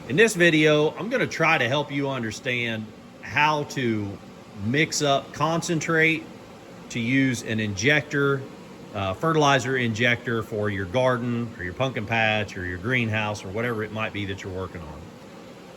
In this video, I'm going to try to help you understand how to mix up concentrate to use an injector, fertilizer injector for your garden or your pumpkin patch or your greenhouse or whatever it might be that you're working on.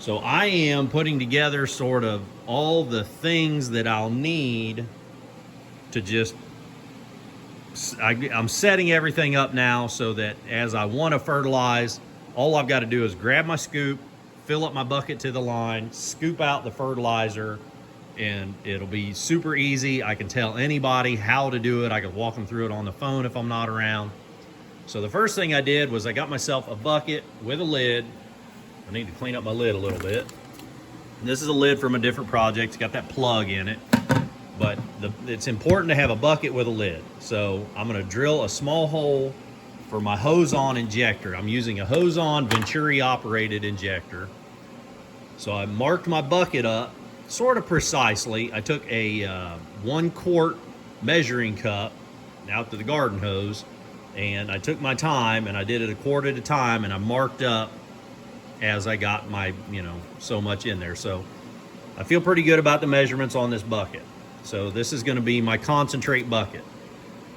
So I am putting together sort of all the things that I'll need to just, I'm setting everything up now so that as I want to fertilize, all I've got to do is grab my scoop, fill up my bucket to the line, scoop out the fertilizer, and it'll be super easy. I can tell anybody how to do it. I can walk them through it on the phone if I'm not around. So the first thing I did was I got myself a bucket with a lid. I need to clean up my lid a little bit. This is a lid from a different project. It's got that plug in it. But it's important to have a bucket with a lid. So I'm gonna drill a small hole for my Hozon injector. I'm using a Hozon Venturi operated injector. So I marked my bucket up sort of precisely. I took a 1 quart measuring cup out to the garden hose, and I took my time and I did it a quart at a time, and I marked up as I got my, so much in there. So I feel pretty good about the measurements on this bucket. So this is gonna be my concentrate bucket.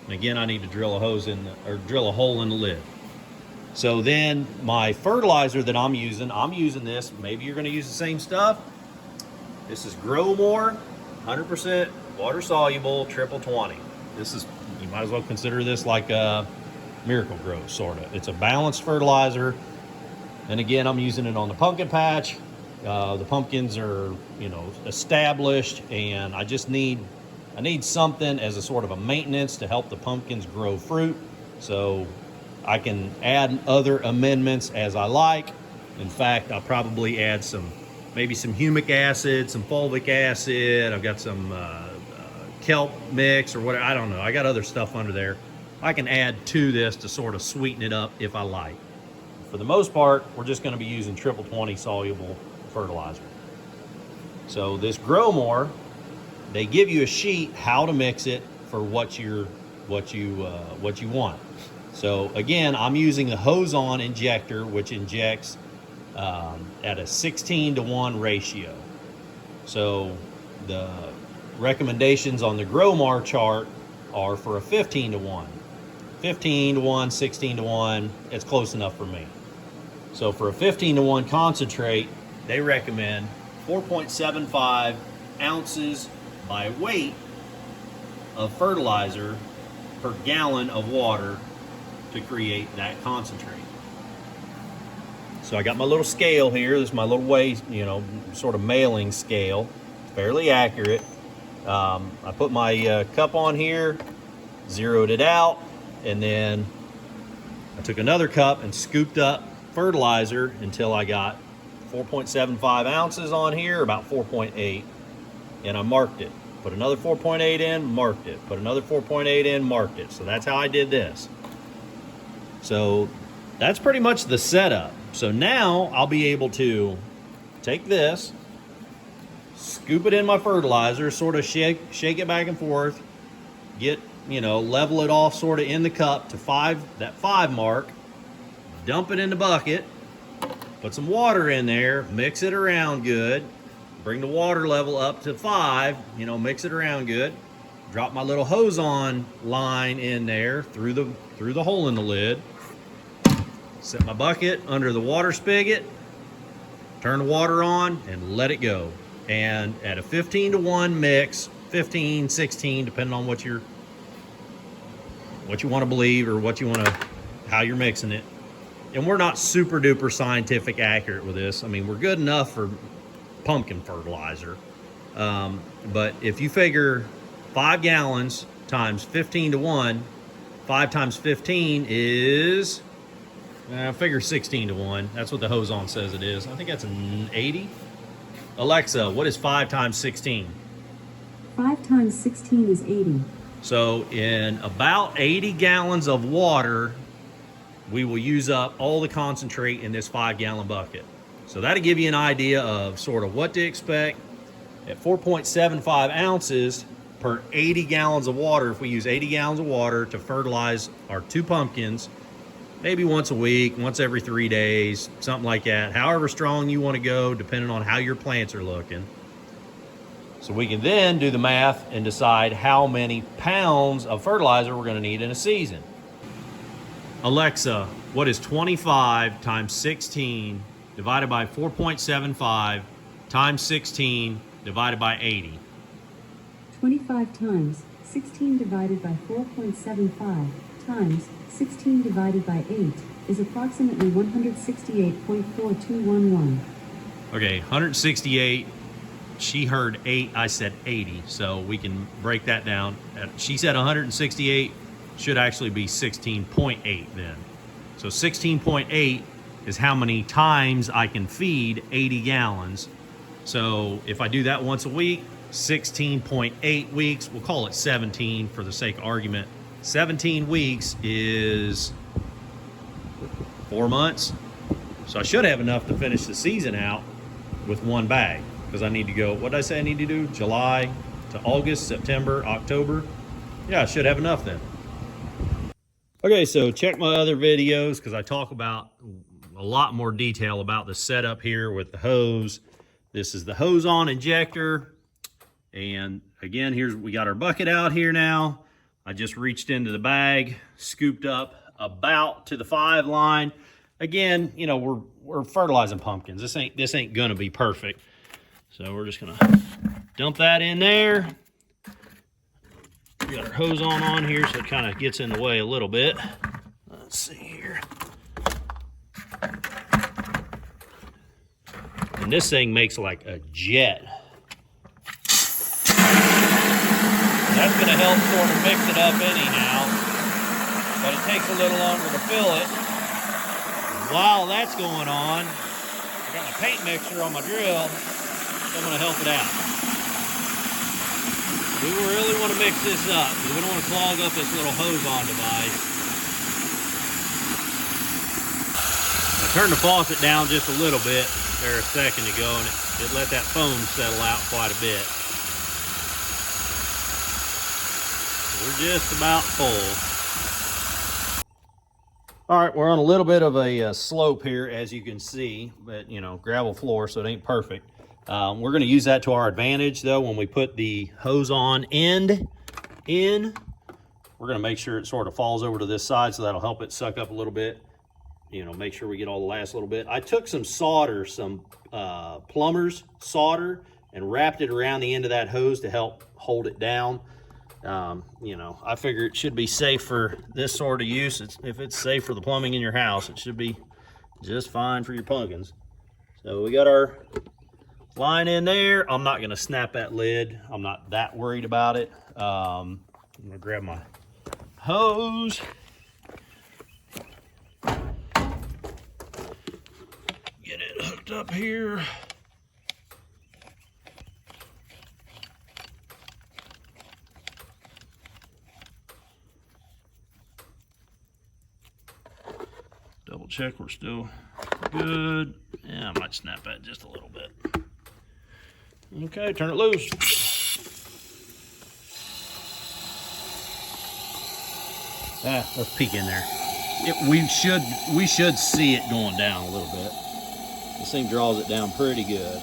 And again, I need to drill a hole in the lid. So then my fertilizer that I'm using this, maybe you're gonna use the same stuff. This is Grow More, 100% water soluble, triple 20. This is, you might as well consider this like a Miracle Grow, sort of. It's a balanced fertilizer. And again, I'm using it on the pumpkin patch. The pumpkins are, established, and I need something as a sort of a maintenance to help the pumpkins grow fruit. So I can add other amendments as I like. In fact, I'll probably add maybe some humic acid, some fulvic acid. I've got some kelp mix or whatever. I don't know. I got other stuff under there. I can add to this to sort of sweeten it up if I like. For the most part, we're just going to be using triple 20 soluble fertilizer. So this Grow More, they give you a sheet how to mix it for what you want. So again, I'm using the Hozon injector, which injects at a 16-to-1 ratio. So the recommendations on the Grow More chart are for a 15-to-1. 15-to-1, 16-to-1, it's close enough for me. So for a 15-to-1 concentrate, they recommend 4.75 ounces by weight of fertilizer per gallon of water to create that concentrate. So I got my little scale here. This is my little sort of mailing scale. Fairly accurate. I put my cup on here, zeroed it out, and then I took another cup and scooped up fertilizer until I got 4.75 ounces on here, about 4.8, and I marked it. Put another 4.8 in, marked it. Put another 4.8 in, marked it. So that's how I did this. So that's pretty much the setup. So now I'll be able to take this, scoop it in my fertilizer, sort of shake it back and forth, get, level it off sort of in the cup to that 5 mark, dump it in the bucket, put some water in there, mix it around good, bring the water level up to 5, mix it around good, drop my little Hozon line in there through the hole in the lid, set my bucket under the water spigot, turn the water on, and let it go. And at a 15-to-1 mix, 15, 16, depending on what you want to believe or how you're mixing it. And we're not super duper scientific accurate with this. I mean, we're good enough for pumpkin fertilizer. But if you figure 5 gallons times 15-to-1, 5 times 15 is, figure 16-to-1. That's what the Hozon says it is. I think that's an 80. Alexa, what is 5 times 16? 5 times 16 is 80. So in about 80 gallons of water, we will use up all the concentrate in this 5-gallon bucket. So that'll give you an idea of sort of what to expect. At 4.75 ounces per 80 gallons of water, if we use 80 gallons of water to fertilize our 2 pumpkins, maybe once a week, once every 3 days, something like that. However strong you want to go, depending on how your plants are looking. So we can then do the math and decide how many pounds of fertilizer we're going to need in a season. Alexa, what is 25 times 16 divided by 4.75 times 16 divided by 80? 25 times 16 divided by 4.75 times 16 divided by 8 is approximately 168.4211. Okay, 168. She heard 8, I said 80, so we can break that down. She said 168, should actually be 16.8 then. So 16.8 is how many times I can feed 80 gallons. So if I do that once a week, 16.8 weeks, we'll call it 17 for the sake of argument. 17 weeks is 4 months. So I should have enough to finish the season out with one bag, because I need to go, what did I say I need to do? July to August, September, October. Yeah, I should have enough then. Okay, so check my other videos, because I talk about a lot more detail about the setup here with the hose. This is the Hozon injector. And again, we got our bucket out here now. I just reached into the bag, scooped up about to the 5 line. Again, you know, we're fertilizing pumpkins. This ain't gonna be perfect. So we're just gonna dump that in there. We got our hose on here, so it kind of gets in the way a little bit. Let's see here. And this thing makes like a jet. And that's gonna help sort of mix it up anyhow, but it takes a little longer to fill it. While that's going on, I got my paint mixer on my drill, so I'm gonna help it out. We really want to mix this up, because we don't want to clog up this little Hozon device. I turned the faucet down just a little bit there a second ago, and it let that foam settle out quite a bit. We're just about full. All right, we're on a little bit of a slope here, as you can see, but you know, gravel floor, so it ain't perfect. We're going to use that to our advantage, though. When we put the Hozon end in, we're going to make sure it sort of falls over to this side, so that'll help it suck up a little bit. You know, make sure we get all the last little bit. I took some solder, some plumber's solder, and wrapped it around the end of that hose to help hold it down. You know, I figure it should be safe for this sort of use. If it's safe for the plumbing in your house, it should be just fine for your pumpkins. So we got our line in there. I'm not going to snap that lid. I'm not that worried about it. I'm going to grab my hose. Get it hooked up here. Double check we're still good. Yeah, I might snap that just a little bit. Okay, turn it loose. Let's peek in there. We should see it going down a little bit. This thing draws it down pretty good.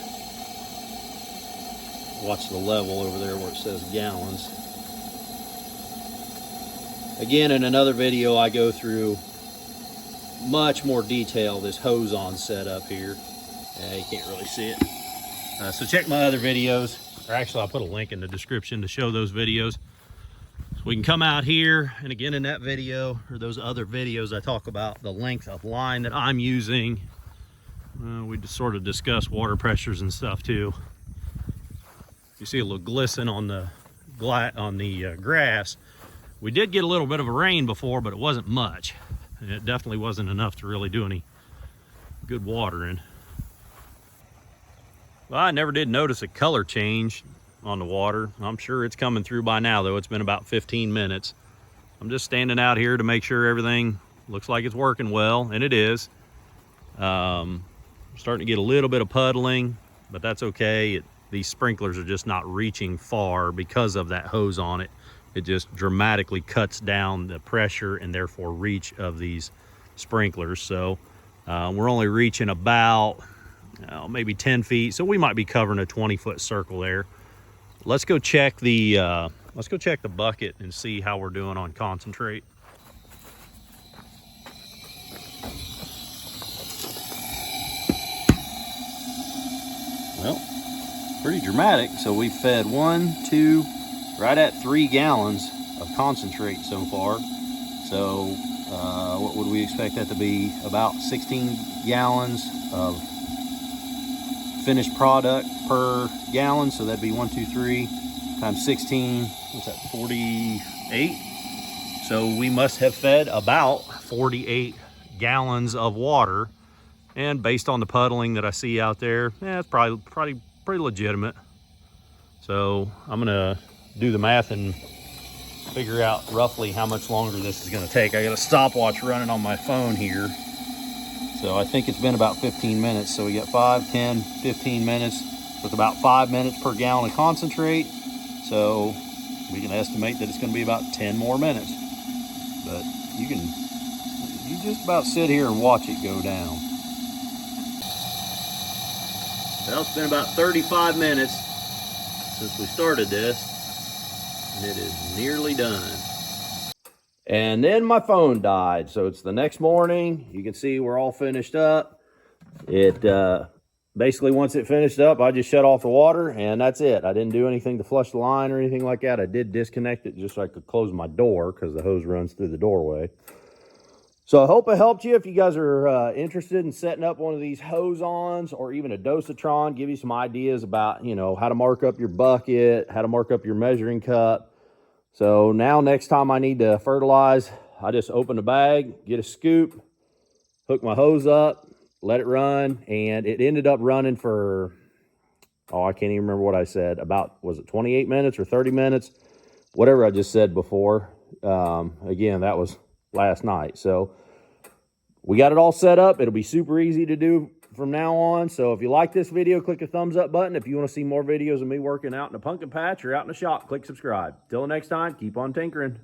Watch the level over there where it says gallons. Again, in another video, I go through much more detail this Hozon setup here. You can't really see it. So check my other videos, or actually I'll put a link in the description to show those videos. So we can come out here, and again in that video, or those other videos, I talk about the length of line that I'm using. We just sort of discuss water pressures and stuff too. You see a little glisten on the grass. We did get a little bit of a rain before, but it wasn't much. And it definitely wasn't enough to really do any good watering. Well, I never did notice a color change on the water. I'm sure it's coming through by now, though. It's been about 15 minutes. I'm just standing out here to make sure everything looks like it's working well, and it is. I'm starting to get a little bit of puddling, but that's okay. These sprinklers are just not reaching far because of that hose on it. It just dramatically cuts down the pressure and therefore reach of these sprinklers. So we're only reaching about maybe 10 feet. So we might be covering a 20-foot circle there. Let's go check the bucket and see how we're doing on concentrate. Well, pretty dramatic. So we fed 1, 2, right at 3 gallons of concentrate so far. So what would we expect that to be? About 16 gallons of finished product per gallon. So that'd be 1, 2, 3 times 16. What's that? 48. So we must have fed about 48 gallons of water. And based on the puddling that I see out there, it's probably pretty legitimate. So I'm gonna do the math and figure out roughly how much longer this is gonna take. I got a stopwatch running on my phone here. So I think it's been about 15 minutes. So we got 5, 10, 15 minutes with about 5 minutes per gallon of concentrate. So we can estimate that it's gonna be about 10 more minutes. But you just about sit here and watch it go down. Well, it's been about 35 minutes since we started this, and it is nearly done. And then my phone died, so it's the next morning. You can see we're all finished up. It basically, once it finished up, I just shut off the water, and that's it. I didn't do anything to flush the line or anything like that. I did disconnect it just so I could close my door because the hose runs through the doorway. So I hope it helped you. If you guys are interested in setting up one of these Hozons or even a dosatron, give you some ideas about, how to mark up your bucket, how to mark up your measuring cup. So now next time I need to fertilize, I just open the bag, get a scoop, hook my hose up, let it run. And it ended up running for, I can't even remember what I said, about, was it 28 minutes or 30 minutes? Whatever I just said before. Again, that was last night. So we got it all set up. It'll be super easy to do from now on. So if you like this video, click the thumbs up button. If you want to see more videos of me working out in a pumpkin patch or out in the shop, click subscribe. Till the next time, keep on tinkering.